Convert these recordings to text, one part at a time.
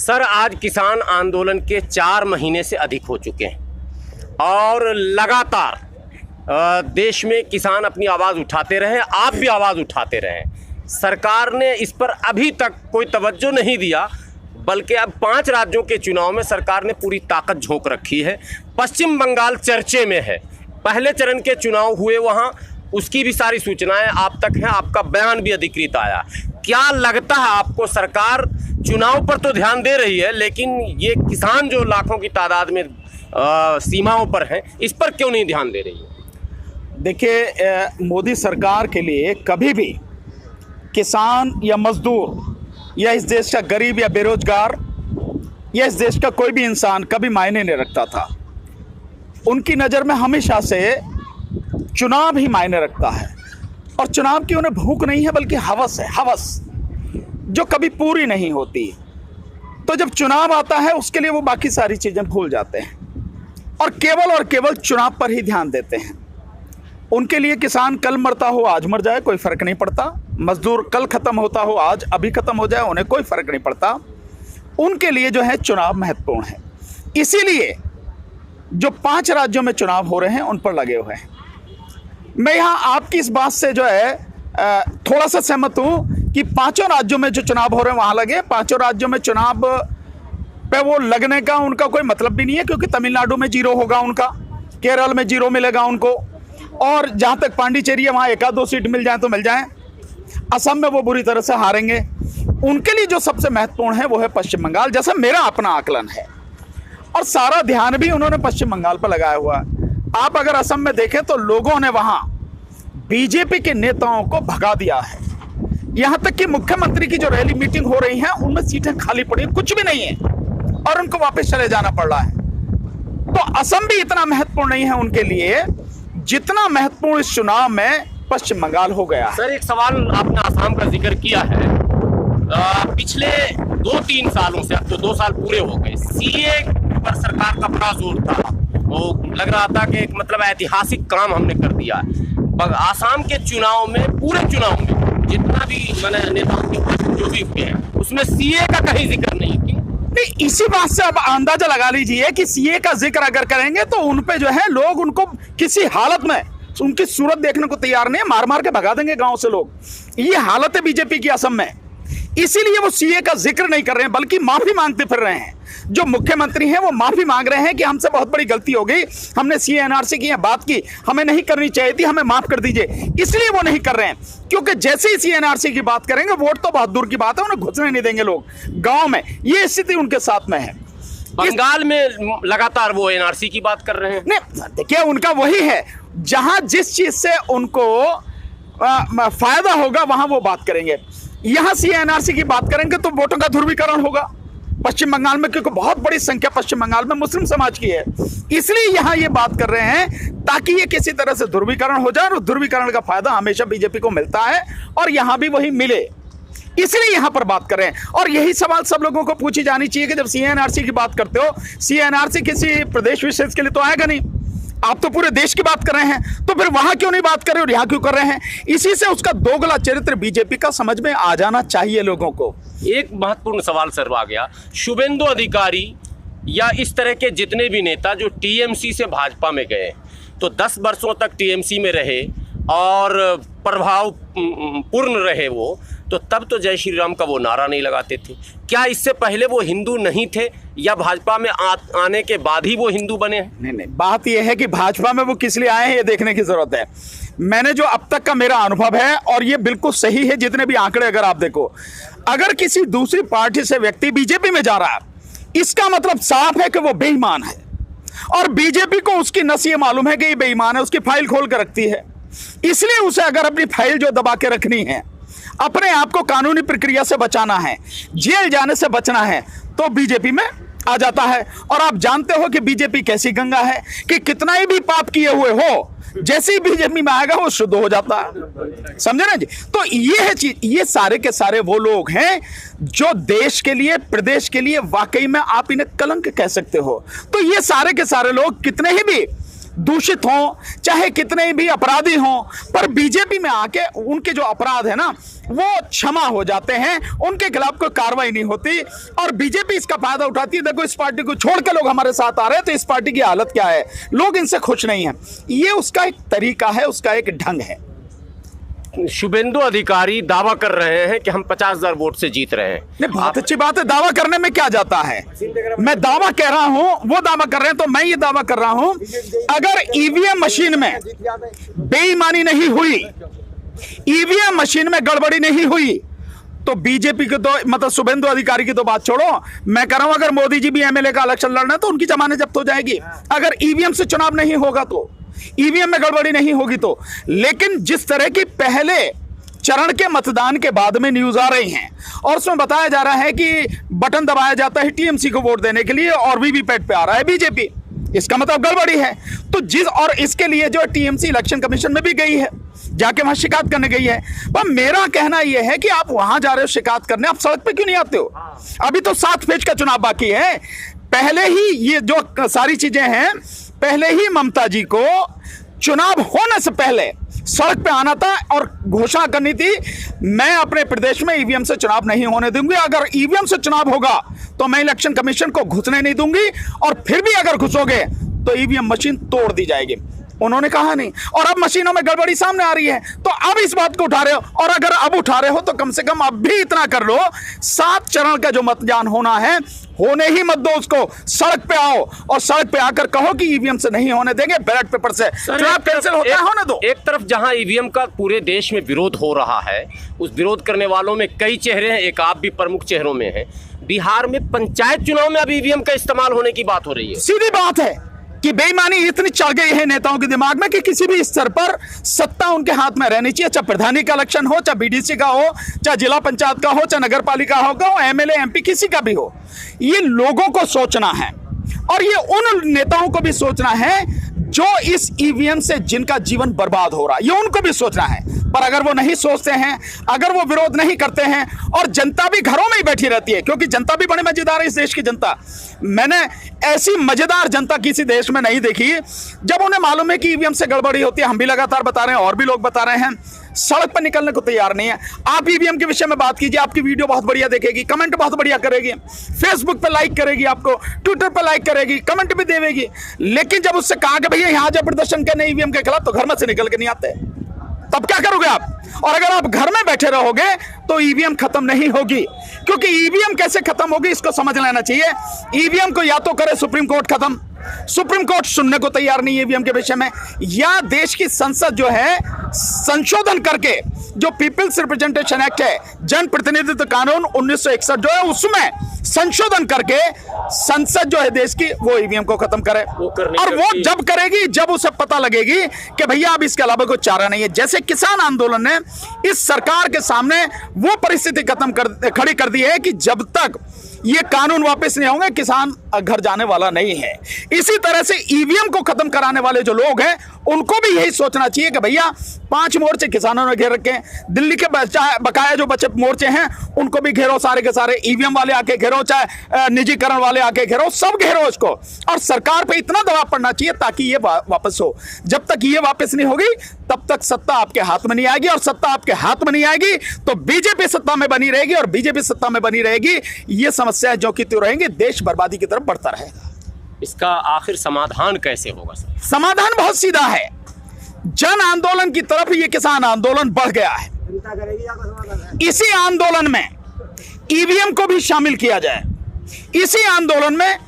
Sir, आज किसान आंदोलन के 4 महीने से अधिक हो चुके हैं और लगातार देश में किसान अपनी आवाज़ उठाते रहे, आप भी आवाज़ उठाते रहे। सरकार ने इस पर अभी तक कोई तवज्जो नहीं दिया, बल्कि अब 5 राज्यों के चुनाव में सरकार ने पूरी ताकत झोंक रखी है। पश्चिम बंगाल चर्चे में है, पहले चरण के चुनाव हुए वहाँ, उसकी भी सारी सूचनाएं आप तक हैं, आपका बयान भी अधिकृत आया। क्या लगता है आपको, सरकार चुनाव पर तो ध्यान दे रही है, लेकिन ये किसान जो लाखों की तादाद में सीमाओं पर हैं, इस पर क्यों नहीं ध्यान दे रही है? देखिए, मोदी सरकार के लिए कभी भी किसान या मजदूर या इस देश का गरीब या बेरोजगार या इस देश का कोई भी इंसान कभी मायने नहीं रखता था। उनकी नज़र में हमेशा से चुनाव ही मायने रखता है, और चुनाव की उन्हें भूख नहीं है बल्कि हवस है, हवस जो कभी पूरी नहीं होती। तो जब चुनाव आता है उसके लिए वो बाकी सारी चीज़ें भूल जाते हैं और केवल चुनाव पर ही ध्यान देते हैं। उनके लिए किसान कल मरता हो आज मर जाए कोई फ़र्क नहीं पड़ता, मजदूर कल ख़त्म होता हो आज अभी ख़त्म हो जाए उन्हें कोई फ़र्क नहीं पड़ता। उनके लिए जो है चुनाव महत्वपूर्ण है। इसीलिए जो 5 राज्यों में चुनाव हो रहे हैं उन पर लगे हुए हैं। मैं यहाँ आपकी इस बात से जो है थोड़ा सा सहमत हूँ कि 5 राज्यों में जो चुनाव हो रहे हैं वहाँ लगे। 5 राज्यों में चुनाव पे वो लगने का उनका कोई मतलब भी नहीं है, क्योंकि तमिलनाडु में 0 होगा उनका, केरल में 0 मिलेगा उनको, और जहाँ तक पांडिचेरी है वहाँ 1-2 सीट मिल जाए तो मिल जाए। असम में वो बुरी तरह से हारेंगे। उनके लिए जो सबसे महत्वपूर्ण है वो है पश्चिम बंगाल, जैसा मेरा अपना आकलन है, और सारा ध्यान भी उन्होंने पश्चिम बंगाल पर लगाया हुआ है। आप अगर असम में देखें तो लोगों ने वहाँ बीजेपी के नेताओं को भगा दिया है। यहाँ तक कि मुख्यमंत्री की जो रैली मीटिंग हो रही है उनमें सीटें खाली पड़ी, कुछ भी नहीं है, और उनको वापस चले जाना पड़ रहा है। तो असम भी इतना महत्वपूर्ण नहीं है उनके लिए जितना महत्वपूर्ण इस चुनाव में पश्चिम बंगाल हो गया है। सर, एक सवाल, आपने आसाम का जिक्र किया है। पिछले 2-3 सालों से, अब तो 2 साल पूरे हो गए, सीए पर सरकार का बड़ा जोर था। वो लग रहा था कि एक मतलब ऐतिहासिक काम हमने कर दिया है। आसाम के चुनाव में, पूरे चुनाव में जितना भी मैंने नेताओं के जो भी हुए हैं उसमें सीए का कहीं जिक्र नहीं किया। नहीं, इसी बात से अब अंदाजा लगा लीजिए कि सीए का जिक्र अगर करेंगे तो उन पे जो है लोग उनको किसी हालत में उनकी सूरत देखने को तैयार नहीं है, मार मार के भगा देंगे गांव से लोग। ये हालत है बीजेपी की असम में, इसीलिए वो सीए का जिक्र नहीं कर रहे हैं, बल्कि माफी मांगते फिर रहे हैं। जो मुख्यमंत्री हैं वो माफी मांग रहे हैं कि हमसे बहुत बड़ी गलती हो गई, हमने सीए एनआरसी की बात की, हमें नहीं करनी चाहिए थी, हमें माफ कर दीजिए। इसलिए वो नहीं कर रहे हैं, क्योंकि जैसे ही सीए एनआरसी की बात करेंगे वोट तो बहुत दूर की बात है, उन्हें घुसने नहीं देंगे लोग गांव में। ये स्थिति उनके साथ में है। बंगाल में लगातार वो एनआरसी की बात कर रहे हैं। नहीं, देखिए, उनका वही है, जहां जिस चीज से उनको फायदा होगा वहां वो बात करेंगे। यहां सीए एनआरसी की बात करेंगे तो वोटों का ध्रुवीकरण होगा पश्चिम बंगाल में, क्योंकि बहुत बड़ी संख्या पश्चिम बंगाल में मुस्लिम समाज की है। इसलिए यहां ये बात कर रहे हैं ताकि ये किसी तरह से ध्रुवीकरण हो जाए, और ध्रुवीकरण का फायदा हमेशा बीजेपी को मिलता है और यहां भी वही मिले, इसलिए यहां पर बात कर रहे हैं। और यही सवाल सब लोगों को पूछी जानी चाहिए कि जब सीए एनआरसी की बात करते हो, सीए एनआरसी किसी प्रदेश विशेष के लिए तो आएगा नहीं, आप तो पूरे देश की बात कर रहे हैं, तो फिर वहां क्यों नहीं बात कर रहे और यहां क्यों कर रहे हैं? इसी से उसका दोगला चरित्र बीजेपी का समझ में आ जाना चाहिए लोगों को। एक महत्वपूर्ण सवाल सर आ गया, शुभेंदु अधिकारी या इस तरह के जितने भी नेता जो टीएमसी से भाजपा में गए, तो 10 वर्षों तक टीएमसी में रहे और प्रभाव पूर्ण रहे वो, तो तब तो जय श्री राम का वो नारा नहीं लगाते थे। क्या इससे पहले वो हिंदू नहीं थे, या भाजपा में आने के बाद ही वो हिंदू बने हैं? नहीं, बात यह है कि भाजपा में वो किस लिए आए हैं ये देखने की जरूरत है। मैंने जो अब तक का मेरा अनुभव है, और ये बिल्कुल सही है, जितने भी आंकड़े अगर आप देखो, अगर किसी दूसरी पार्टी से व्यक्ति बीजेपी में जा रहा है, इसका मतलब साफ है कि वो बेईमान है, और बीजेपी को उसकी नस ये मालूम है कि ये बेईमान है, उसकी फाइल खोल कर रखती है। इसलिए उसे अगर अपनी फाइल जो दबा के रखनी है, अपने आप को कानूनी प्रक्रिया से बचाना है, जेल जाने से बचना है, तो बीजेपी में आ जाता है। और आप जानते हो कि बीजेपी कैसी गंगा है कि कितना ही भी पाप किए हुए हो, जैसे ही बीजेपी में आएगा वो शुद्ध हो जाता है। समझे ना जी? तो ये है चीज, ये सारे के सारे वो लोग हैं जो देश के लिए, प्रदेश के लिए वाकई में आप इन्हें कलंक कह सकते हो। तो ये सारे के सारे लोग कितने ही भी दूषित हों, चाहे कितने भी अपराधी हों, पर बीजेपी में आके उनके जो अपराध है ना वो क्षमा हो जाते हैं, उनके खिलाफ कोई कार्रवाई नहीं होती और बीजेपी इसका फायदा उठाती है। देखो इस पार्टी को छोड़ के लोग हमारे साथ आ रहे हैं तो इस पार्टी की हालत क्या है, लोग इनसे खुश नहीं है। ये उसका एक तरीका है, उसका एक ढंग है। शुभेंदु अधिकारी दावा कर रहे हैं कि हम 50,000 वोट से जीत रहे हैं। नहीं, बहुत अच्छी बात है, दावा करने में क्या जाता है। मैं दावा कह रहा हूं, वो दावा कर रहे हैं तो मैं ये दावा कर रहा हूं, अगर ईवीएम मशीन में बेईमानी नहीं हुई, ईवीएम मशीन में गड़बड़ी नहीं हुई, तो बीजेपी के तो मतलब शुभेंदु अधिकारी की तो बात छोड़ो, मैं कह रहा हूं अगर मोदी जी भी एमएलए का इलेक्शन लड़ना है तो उनकी जमानत जब्त हो जाएगी। अगर ईवीएम से चुनाव नहीं होगा तो, ईवीएम में गड़बड़ी नहीं होगी तो। लेकिन जिस तरह की पहले चरण के मतदान के बाद में न्यूज आ रही हैं और उसमें बताया जा रहा है कि बटन दबाया जाता है टीएमसी को वोट देने के लिए और वीवीपैट पे आ रहा है बीजेपी, इसका मतलब गड़बड़ी है। तो और इसके लिए जो टीएमसी इलेक्शन कमीशन में भी गई है, जाके वहां शिकायत करने गई है। पर मेरा कहना यह है कि आप वहां जा रहे हो शिकायत करने, आप सड़क पे क्यों नहीं आते हो? अभी तो 7 फेज का चुनाव बाकी है। पहले ही ये जो सारी चीजें हैं, पहले ही ममता जी को चुनाव होने से पहले सड़क पे आना था और घोषणा करनी थी, मैं अपने प्रदेश में ईवीएम से चुनाव नहीं होने दूंगी। अगर ईवीएम से चुनाव होगा तो मैं इलेक्शन कमीशन को घुसने नहीं दूंगी और फिर भी अगर घुसोगे तो ईवीएम मशीन तोड़ दी जाएगी। उन्होंने कहा नहीं और अब मशीनों में गड़बड़ी सामने आ रही है तो अब इस बात को उठा रहे हो। और अगर अब उठा रहे हो तो कम से कम अब भी इतना कर लो, 7 चरण का जो मतदान होना है होने ही मत दो उसको, सड़क पे आओ और सड़क पे आकर कहो कि ईवीएम से नहीं होने देंगे, बैलेट पेपर से चुनाव कैंसिल होता है, होने दो। एक तरफ जहां ईवीएम का पूरे देश में विरोध हो रहा है, उस विरोध करने वालों में कई चेहरे हैं, एक आप भी प्रमुख चेहरों में हैं। बिहार में पंचायत चुनाव में अब ईवीएम का इस्तेमाल होने की बात हो रही है। सीधी बात है कि बेईमानी इतनी चढ़ गई है नेताओं के दिमाग में कि किसी भी स्तर पर सत्ता उनके हाथ में रहनी चाहिए, चाहे प्रधानी का इलेक्शन हो, चाहे बीडीसी का हो, चाहे जिला पंचायत का हो, चाहे नगर पालिका हो, एमएलए एमपी किसी का भी हो। ये लोगों को सोचना है और ये उन नेताओं को भी सोचना है जो इस ईवीएम से जिनका जीवन बर्बाद हो रहा है, ये उनको भी सोचना है। पर अगर वो नहीं सोचते हैं, अगर वो विरोध नहीं करते हैं और जनता भी घरों में ही बैठी रहती है, क्योंकि जनता भी बड़ी मजेदार है इस देश की जनता। मैंने ऐसी मजेदार जनता किसी देश में नहीं देखी जब उन्हें मालूम है कि ईवीएम से गड़बड़ी होती है। हम भी लगातार बता रहे हैं और भी लोग बता रहे हैं, सड़क पर निकलने को तैयार नहीं है। आप ईवीएम के विषय में बात कीजिए, आपकी वीडियो बहुत बढ़िया देखेगी, कमेंट बहुत बढ़िया करेगी, फेसबुक पे लाइक करेगी, आपको ट्विटर पे लाइक करेगी, कमेंट भी देगी। लेकिन जब उससे कहा कि भैया यहाँ जब प्रदर्शन करने ईवीएम के खिलाफ, तो घर में से निकल के नहीं आते, तब क्या करोगे आप? और अगर आप घर में बैठे रहोगे तो ईवीएम खत्म नहीं होगी, क्योंकि ईवीएम कैसे खत्म होगी इसको समझ लेना चाहिए। ईवीएम को या तो करे सुप्रीम कोर्ट खत्म, सुप्रीम कोर्ट सुनने को तैयार नहीं है ईवीएम के विषय में, या देश की संसद जो है संशोधन करके जो पीपल्स रिप्रेजेंटेशन एक्ट है, जन प्रतिनिधित्व कानून 1961 जो है, उसमें संशोधन करके संसद जो है देश की वो ईवीएम को खत्म करे। और वो जब करेगी जब उसे पता लगेगी कि भैया अब इसके अलावा कोई चारा नहीं है। जैसे किसान आंदोलन ने इस सरकार के सामने वो परिस्थिति खड़ी कर दी है कि जब तक ये कानून वापस नहीं होंगे किसान घर जाने वाला नहीं है। इसी तरह से ईवीएम को खत्म कराने वाले जो लोग हैं उनको भी यही सोचना चाहिए कि भैया 5 मोर्चे किसानों ने घेर रखे हैं, दिल्ली के बकाया जो बचे मोर्चे हैं उनको भी घेरो, सारे के सारे ईवीएम वाले आके घेरो, चाहे निजीकरण वाले आके घेरो, सब घेरो इसको। और सरकार पे इतना दबाव पड़ना चाहिए ताकि ये वापस हो। जब तक ये वापस नहीं होगी तब तक सत्ता आपके हाथ में नहीं आएगी, और सत्ता आपके हाथ में नहीं आएगी तो बीजेपी सत्ता में बनी रहेगी, और बीजेपी सत्ता में बनी रहेगी ये समस्या जो कि त्यों रहेंगी, देश बर्बादी की तरफ बढ़ता रहेगा। इसका आखिर समाधान कैसे होगा सर? समाधान बहुत सीधा है, जन आंदोलन की तरफ ये किसान आंदोलन बढ़ गया है। इसी आंदोलन में ईवीएम को भी शामिल किया जाए, इसी आंदोलन में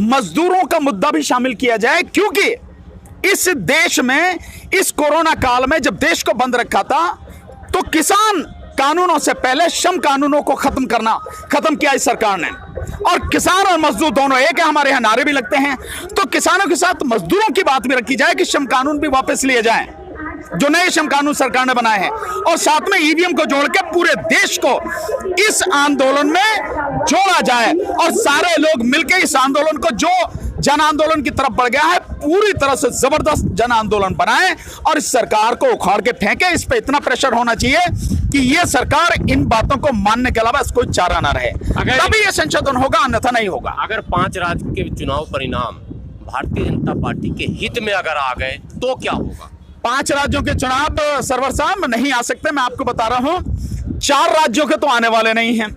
मजदूरों का मुद्दा भी शामिल किया जाए, क्योंकि इस देश में इस कोरोना काल में जब देश को बंद रखा था तो किसान कानूनों से पहले श्रम कानूनों को खत्म किया इस सरकार ने। और किसान और मजदूर दोनों एक है, हमारे यहाँ नारे भी लगते हैं, तो किसानों के साथ मजदूरों की बात भी रखी जाए कि श्रम कानून भी वापस लिए जाएं, जो नए श्रम कानून सरकार ने बनाए हैं, और साथ में ईवीएम को जोड़ के पूरे देश को इस आंदोलन में जोड़ा जाए, और सारे लोग मिलकर इस आंदोलन को जो जन आंदोलन की तरफ बढ़ गया है पूरी तरह से जबरदस्त जन आंदोलन बनाए और इस सरकार को उखाड़ के फेंके। इस पे इतना प्रेशर होना चाहिए कि ये सरकार इन बातों को मानने के अलावा कोई चारा ना रहे, तभी ये संशोधन होगा, अन्यथा नहीं होगा। अगर 5 राज्य के चुनाव परिणाम भारतीय जनता पार्टी के हित में अगर आ गए तो क्या होगा? 5 राज्यों के चुनाव सरवर साहब नहीं आ सकते, मैं आपको बता रहा हूं। 4 राज्यों के तो आने वाले नहीं हैं,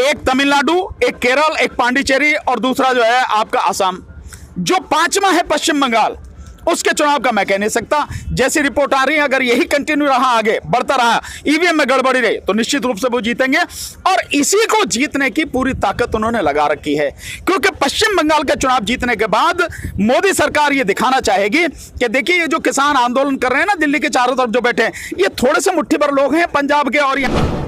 एक तमिलनाडु, एक केरल, एक पांडिचेरी और दूसरा जो है आपका असम। जो 5वां है पश्चिम बंगाल, उसके चुनाव का मैं कह नहीं सकता। जैसी रिपोर्ट आ रही है, अगर यही कंटिन्यू रहा, आगे बढ़ता रहा, ईवीएम में गड़बड़ी रही, तो निश्चित रूप से वो जीतेंगे। और इसी को जीतने की पूरी ताकत उन्होंने लगा रखी है, क्योंकि पश्चिम बंगाल का चुनाव जीतने के बाद मोदी सरकार ये दिखाना चाहेगी कि देखिए ये जो किसान आंदोलन कर रहे हैं ना दिल्ली के चारों तरफ जो बैठे हैं, ये थोड़े से मुट्ठी भर लोग हैं पंजाब के और यहाँ